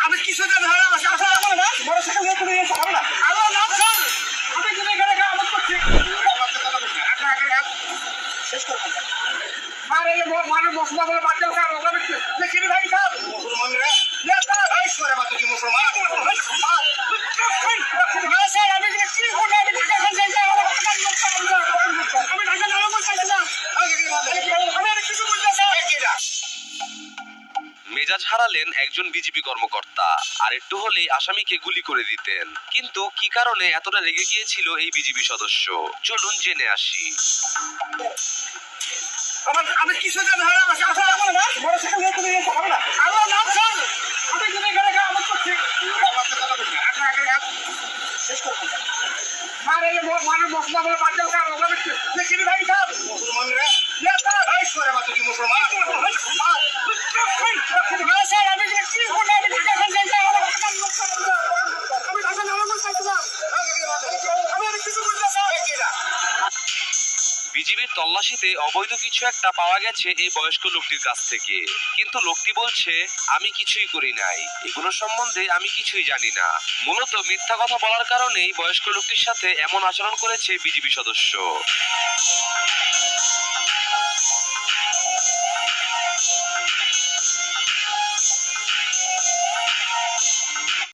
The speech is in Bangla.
আমি কিছু দিন ধরে আসা লাগবে না, মোটরসাইকেল নিয়ে তুমি হবে না। আমার নাম স্যার, আমি যদি এখানে আমার করছি শেষ করবো। আর এই মানুষ মশলা বলে বাদ দেওয়া স্যার, ওখানে দেখি ভাই স্যার মুসলমান রে স্যার আমি কি মুসলমান স্যার আমি কি করবো, আমি ঢাকা খান যাই আমি ঢাকা নামাজ চাইছিলাম আমি আর কিছু বলতে স্যার। মেজাজ হারালেন একজন বিজেপি কর্মকর্তা, আর একটু হলেই আসামিকে গুলি করে দিতেন। কিন্তু কি কারণে এতটা রেগে গিয়েছিল এই বিজেপি সদস্য, চলুন জেনে আসি। আমি কিছু দিন ধরে আসা লাগবে না, মোটরসাইকেল নিয়ে তুমি হবে না। আমার নাম স্যার, আমি যদি এখানে আমার করছি শেষ করবো। আর এই মানুষ মশলা বলে বাদ দেওয়া স্যার, ওখানে দেখি ভাই স্যার মুসলমান রে স্যার আমি কি মুসলমান স্যার আমি কি করবো, আমি ঢাকা খান যাই আমি ঢাকা নামাজ চাইছিলাম আমি আর কিছু বলতে স্যার। বিজিবির তল্লাশিতে অবৈধ কিছু একটা পাওয়া গেছে এই বয়স্ক লোকটির কাছ থেকে, কিন্তু লোকটি বলছে আমি কিছুই করি নাই, এগুলো সম্বন্ধে আমি কিছুই জানি না। মূলত মিথ্যা কথা বলার কারণেই বয়স্ক লোকটির সাথে এমন আচরণ করেছে বিজিবি সদস্য।